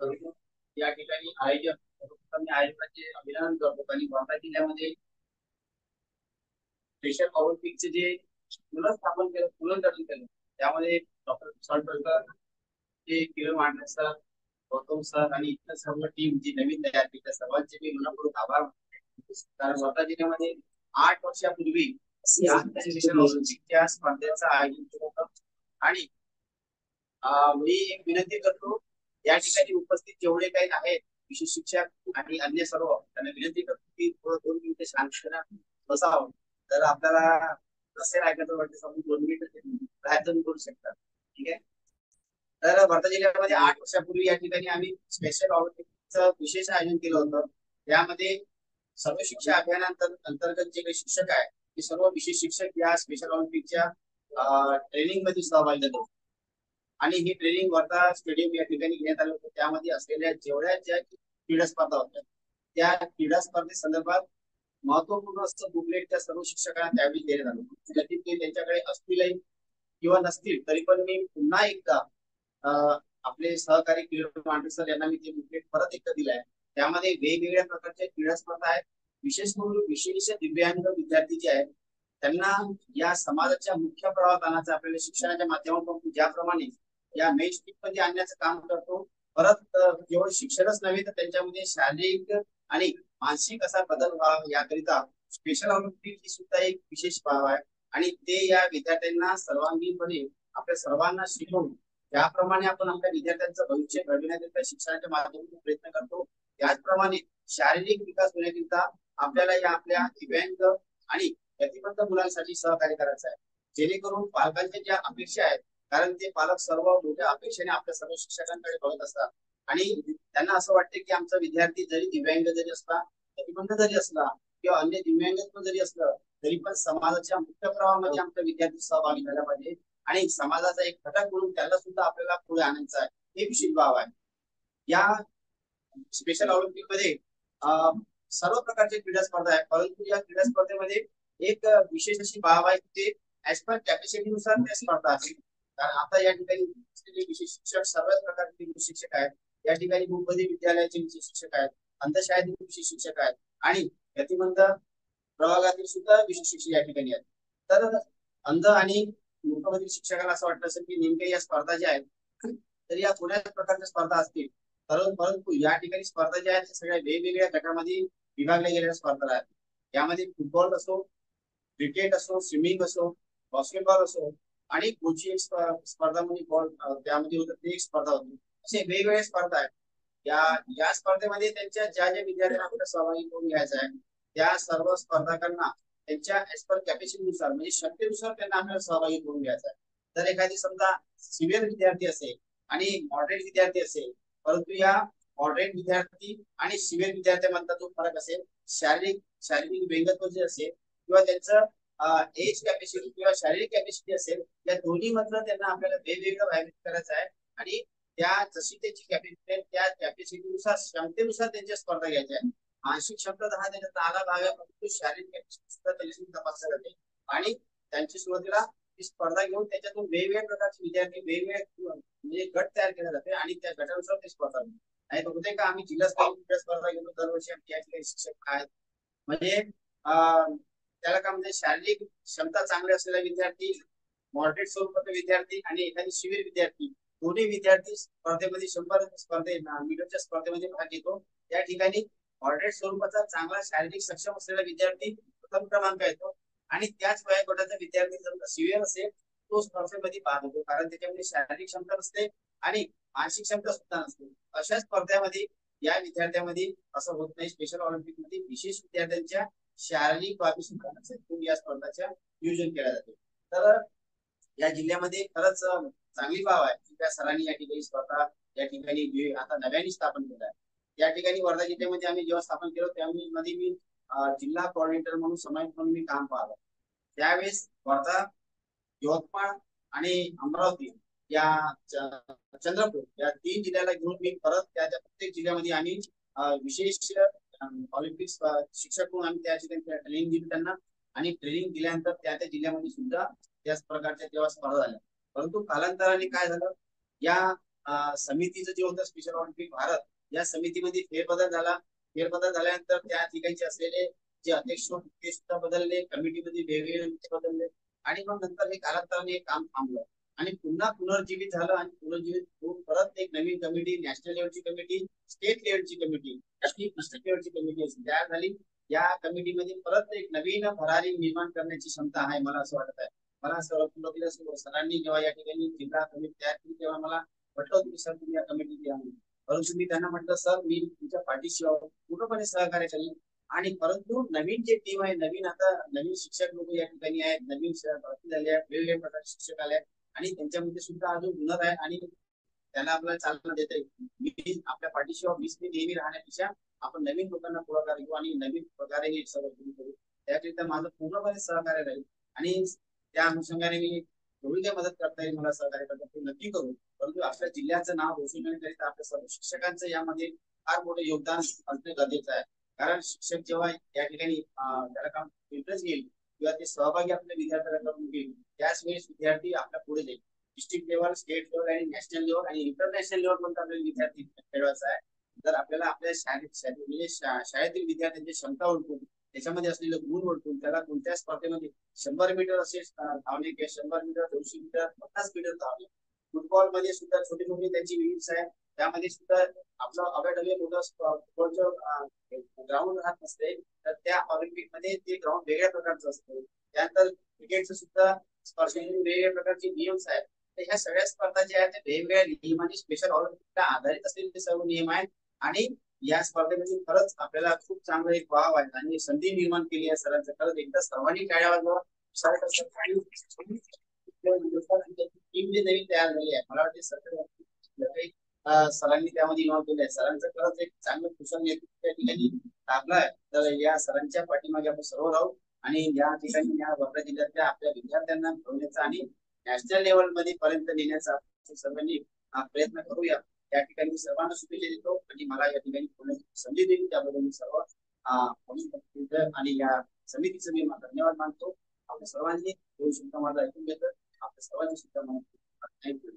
परंतु या ठिकाणी आयोजकांचे अभिनंदन करतो. आणि वर्धा जिल्ह्यामध्ये स्पेशल ऑलिम्पिकचे जे पुनर्स्थापन केलं, पुनर्गठन केलं, त्यामध्ये डॉक्टर सॉल्टबर्गर, जे किरण मांडे सर, गौतम सर आणि इतर सर्व टीम जी नवीन तयार केली, त्या सर्वांचे मी मनपूर्वक आभार मानतो. कारण वर्धा जिल्ह्यामध्ये 8 वर्षापूर्वी या स्पेशल ऑलिम्पिकच्या स्पर्धेचं आयोजन केलं होतं. आणि मी एक विनंती करतो, या ठिकाणी उपस्थित जेवढे काही आहेत विशेष शिक्षक आणि अन्य सर्व, त्यांना विनंती करतो की थोडं 2 मिनिटे शांतपणे बसावं. तर आपल्याला नसेल ऐकायचं वाटतं समजून 2 मिनिट बाहेर जाऊन करू शकतात. ठीक आहे. तर वर्धा जिल्ह्यामध्ये 8 वर्षापूर्वी या ठिकाणी आम्ही स्पेशल ऑलिम्पिकचं विशेष आयोजन केलं होतं. त्यामध्ये सर्व शिक्षा अभियानांतर्गत जे काही शिक्षक आहेत ते सर्व विशेष शिक्षक या स्पेशल ऑलिम्पिकच्या ट्रेनिंग मध्ये सहभागी झाले होते. आणि ही ट्रेनिंग वर्धा स्टेडियम या ठिकाणी घेण्यात आलं होतं. त्यामध्ये असलेल्या जेवढ्या ज्या क्रीडा स्पर्धा होत्या, त्या क्रीडा स्पर्धेसंदर्भात महत्वपूर्ण असं बुकलेट त्या सर्व शिक्षकांना त्यावेळी देण्यात आलं. त्यातील ते त्यांच्याकडे असतीलही किंवा नसतील तरी पण मी पुन्हा एकदा आपले सहकारी किरण मांडे सर यांना मी ते बुकलेट परत एकदा दिलाय. त्यामध्ये वेगवेगळ्या प्रकारच्या क्रीडा स्पर्धा आहेत. विशेष करून विशेष दिव्यांग विद्यार्थी जे आहेत त्यांना या समाजाच्या मुख्य प्रवाहात आणायचं आपल्याला शिक्षणाच्या माध्यमातून ज्याप्रमाणे या मेन स्ट्रीम मध्ये आणण्याचं काम करतो. परत केवळ शिक्षणच नव्हे तर त्यांच्यामध्ये शारीरिक आणि मानसिक असा बदल व्हावा याकरिता स्पेशल ऑलिम्पिक ही सुद्धा एक विशेष बाब आहे. आणि ते या विद्यार्थ्यांना सर्वांगीणपणे आपल्या सर्वांना शिकवून त्याप्रमाणे आपण आपल्या विद्यार्थ्यांचं भविष्य घडविण्याकरिता शिक्षणाच्या माध्यमातून प्रयत्न करतो. त्याचप्रमाणे शारीरिक विकास होण्याकरिता आपल्याला या आपल्या दिव्यांग आणि प्रतिबंध मुलांसाठी सहकार्य करायचं आहे. जेणेकरून पालकांच्या ज्या अपेक्षा आहेत, कारण ते पालक सर्व मोठ्या अपेक्षेने आपल्या सर्व शिक्षकांकडे बघत असतात आणि त्यांना असं वाटतं की आमचा विद्यार्थी जरी दिव्यांग जरी असला, प्रतिबंध जरी असला किंवा अन्य दिव्यांगत्व जरी असलं तरी पण समाजाच्या मुख्य प्रवाहामध्ये आमचा विद्यार्थी सहभागी झाला पाहिजे आणि समाजाचा एक घटक म्हणून त्याला सुद्धा आपल्याला पुढे आणायचं आहे. हे विशेष बाब आहे. या स्पेशल ऑलिम्पिक मध्ये सर्व प्रकारच्या क्रीडा स्पर्धा आहेत. परंतु या क्रीडा स्पर्धेमध्ये एक विशेष अशी बाब आहे की ते ऍज पर कॅपॅसिटीनुसार त्या स्पर्धा असतील. कारण आता या ठिकाणी विशेष शिक्षक सर्वच प्रकारचे विशेष शिक्षक आहेत. या ठिकाणी मुंबई विद्यालयाचे विशेष शिक्षक आहेत, अंधशाळेतील विशेष शिक्षक आहेत आणि प्रतिबंध प्रभागातील सुद्धा विशेष शिक्षक या ठिकाणी आहेत. तर अंध आणि मूकबधिर शिक्षकांना असं वाटत असेल की नेमक्या या स्पर्धा ज्या आहेत तर या थोड्याच प्रकारच्या स्पर्धा असतील. परंतु या ठिकाणी स्पर्धा ज्या आहेत सगळ्या वेगवेगळ्या गटामध्ये विभागल्या गेलेल्या स्पर्धा आहेत. यामध्ये फुटबॉल असो, क्रिकेट असो, स्विमिंग असो, बास्केटबॉल असो आणि कोची एक स्पर्धा म्हणजे बॉल त्यामध्ये होतं ते एक स्पर्धा होती. असे वेगवेगळ्या स्पर्धा आहेत. या स्पर्धेमध्ये त्यांच्या ज्या ज्या विद्यार्थ्यांना आपल्याला सहभागी करून घ्यायचा आहे त्या सर्व स्पर्धकांना त्यांच्या एज पर कॅपॅसिटीनुसार म्हणजे शक्तीनुसार त्यांना आपल्याला सहभागी करून घ्यायचा आहे. तर एखादी समजा सिनियर विद्यार्थी असेल आणि मॉडरेट विद्यार्थी असेल, परंतु या मॉडरेट विद्यार्थी आणि सिनियर विद्यार्थ्यांमधला जो फरक असेल, शारीरिक व्यंगत्व जे असेल किंवा त्यांचं एज कॅपॅसिटी किंवा शारीरिक कॅपॅसिटी असेल, या दोन्ही मधलं त्यांना आपल्याला वेगवेगळं व्हॅल्यू करायचं आहे. आणि त्या जशी त्याची कॅपॅसिटी त्या कॅपॅसिटीनुसार क्षमतेनुसार त्यांच्या स्पर्धा घ्यायच्या आहेत. मानसिक क्षमता हा त्याच्यात आला भाग आहे, परंतु शारीरिक कॅपॅसिटी सुद्धा त्याची तपासली जाते. आणि त्यांची सुरुवातीला ही स्पर्धा घेऊन त्याच्यातून वेगवेगळ्या प्रकारचे विद्यार्थी वेगवेगळे म्हणजे गट तयार केले जाते आणि त्या गटानुसार ते स्पर्धा नाही तर होते का आम्ही जिल्हा स्पर्धा घेतो दरवर्षी आमच्या शिक्षक आहेत म्हणजे त्याला काय म्हणजे शारीरिक क्षमता चांगली असलेला विद्यार्थी, मॉडरेट स्वरूपाचे विद्यार्थी आणि एखादी शिबिर विद्यार्थी, दोन्ही विद्यार्थी स्पर्धेमध्ये 100 मीटरच्या स्पर्धेमध्ये भाग घेतो. त्या ठिकाणी मॉडरेट स्वरूपाचा चांगला शारीरिक सक्षम असलेला विद्यार्थी प्रथम क्रमांक येतो आणि त्याच वयोगटाचा विद्यार्थी जर सिव्हिअर असेल तो स्पर्धेमध्ये भाग घेतो. कारण त्याच्यामध्ये शारीरिक क्षमता नसते आणि मानसिक क्षमता सुद्धा नसते. अशा स्पर्धेमध्ये या विद्यार्थ्यामध्ये असं होत नाही. स्पेशल ऑलिम्पिक मध्ये विशेष विद्यार्थ्यांच्या शारीरिक बाबी सुधारण्यासाठी या स्पर्धांचे नियोजन केले जाते. तर या जिल्ह्यामध्ये खरंच चांगली बाब आहे की त्या सरांनी या ठिकाणी स्पर्धा या ठिकाणी आता नव्याने स्थापन केलं आहे. या ठिकाणी वर्धा जिल्ह्यामध्ये आम्ही जेव्हा स्थापन केलं त्यामध्ये मी जिल्हा कोऑर्डिनेटर म्हणून समाज म्हणून मी काम पाहिलं. त्यावेळेस वर्धा, यवतमाळ आणि अमरावती या चंद्रपूर या 3 जिल्ह्याला घेऊन मी परत त्या प्रत्येक जिल्ह्यामध्ये आम्ही विशेष ऑलिम्पिक शिक्षक म्हणून आम्ही त्या ठिकाणी ट्रेनिंग दिली त्यांना. आणि ट्रेनिंग दिल्यानंतर त्या त्या जिल्ह्यामध्ये सुद्धा त्याच प्रकारच्या तेव्हा स्पर्धा झाल्या. परंतु कालांतराने काय झालं, या समितीचं जे होतं स्पेशल ऑलिम्पिक भारत या समितीमध्ये फेरबदल झाला. फेरबदल झाल्यानंतर त्या ठिकाणचे असलेले जे अध्यक्ष होते ते सुद्धा बदलले, कमिटीमध्ये वेगवेगळे नेते बदलले आणि मग नंतर हे कालांतराने हे काम थांबलं आणि पुन्हा पुनर्जीवित झालं आणि पुनर्जीवित होऊन परत एक नवीन कमिटी, नॅशनल लेवलची कमिटी, स्टेट लेवलची कमिटी, डिस्ट्रिक्ट लेवलची कमिटी तयार झाली. या कमिटीमध्ये परत एक नवीन भरारी निर्माण करण्याची क्षमता आहे मला असं वाटत आहे. मला सुरुवातीला सरांनी जेव्हा या ठिकाणी जिल्हा कमिटी तयार केली तेव्हा मला म्हटलं होतं की सर तुम्ही या कमिटीत या, परंतु मी त्यांना म्हटलं सर मी तुमच्या पाठीशी पूर्णपणे सहकार्य करेन. आणि परंतु नवीन जे टीम आहे, नवीन आता नवीन शिक्षक लोक या ठिकाणी आहेत, नवीन भरती झाले आहेत, वेगवेगळ्या प्रकारचे शिक्षक आले आहेत आणि त्यांच्यामध्ये सुद्धा अजून हुनर आहे आणि त्यांना आपल्याला चालना देते. मी आपल्या पाठीशी वीस मी नेहमी राहण्यापेक्षा आपण नवीन लोकांना पुढाकार घेऊ आणि नवीन प्रकारे हे सगळं करू. त्याकरिता माझं पूर्णपणे सहकार्य राहील आणि त्या अनुषंगाने मी थोडी काही मदत करता येईल मला सहकार्य करता ते नक्की करू. परंतु आपल्या जिल्ह्याचं नाव रोशन करण्याकरिता आपल्या सर्व शिक्षकांचं यामध्ये फार मोठं योगदान असणे गरजेचं आहे. कारण शिक्षक जेव्हा या ठिकाणी त्याला काम इंटरेस्ट घेईल किंवा ते सहभागी आपल्या विद्यार्थ्याला करून घेईल त्याच वेळेस विद्यार्थी आपल्या पुढे जाईल. डिस्ट्रिक्ट लेवल, स्टेट लेवल आणि नॅशनल लेवल आणि इंटरनॅशनल लेवल पण आपल्याला विद्यार्थी खेळवायचा आहे. तर आपल्याला आपल्या म्हणजे शाळेतील विद्यार्थ्यांची क्षमता ओळखून त्याच्यामध्ये असलेले गुण ओळखून त्याला कोणत्या स्पर्धेमध्ये 100 मीटर असे धावणे किंवा 100 मीटर, 200 मीटर, 50 मीटर धावणे. फुटबॉल मध्ये सुद्धा छोटी मोठी त्यांची विंग्स आहे, त्यामध्ये सुद्धा आपलं अवेडवे मोठं फुटबॉलचं ग्राउंड राहत नसते तर त्या ऑलिम्पिक मध्ये ते ग्राउंड वेगळ्या प्रकारचं असतं. त्यानंतर क्रिकेटचं सुद्धा स्पर्धेमध्ये वेगवेगळ्या प्रकारचे नियम्स आहेत. तर ह्या सगळ्या स्पर्धा ज्या आहेत त्या वेगवेगळ्या नियमांनी स्पेशल ऑलिम्पिकला आधारित असलेले सर्व नियम आहेत आणि या स्पर्धेमध्ये खरंच आपल्याला खूप चांगलं एक वाव आहे आणि संधी निर्माण केली आहे सरांचं. खरंच एकदा सर्वांनी टाळ्या वाजवा. टीम जे नवीन तयार झाली आहे मला वाटते सगळं सरांनी त्यामध्ये इन्व्हॉल्व केलं आहे. सरांचं खरंच एक चांगलं कुशल नेतृत्व त्या ठिकाणी लाभलं आहे. तर या सरांच्या पाठीमागे आपण सर्व राहू आणि या ठिकाणी या वर्धा जिल्ह्यातल्या आपल्या विद्यार्थ्यांना घडवण्याचा आणि नॅशनल लेवल मध्ये पर्यंत नेण्याचा सर्वांनी प्रयत्न करूया. या ठिकाणी सर्वांना शुभेच्छा देतो आणि मला या ठिकाणी संधी दिली त्याबद्दल मी सर्व आणि या समितीचं मी धन्यवाद मानतो. आपल्या सर्वांनी दोन शब्द माझा ऐकून घेतलं. आपल्या सर्वांची सुद्धा थँक्यू.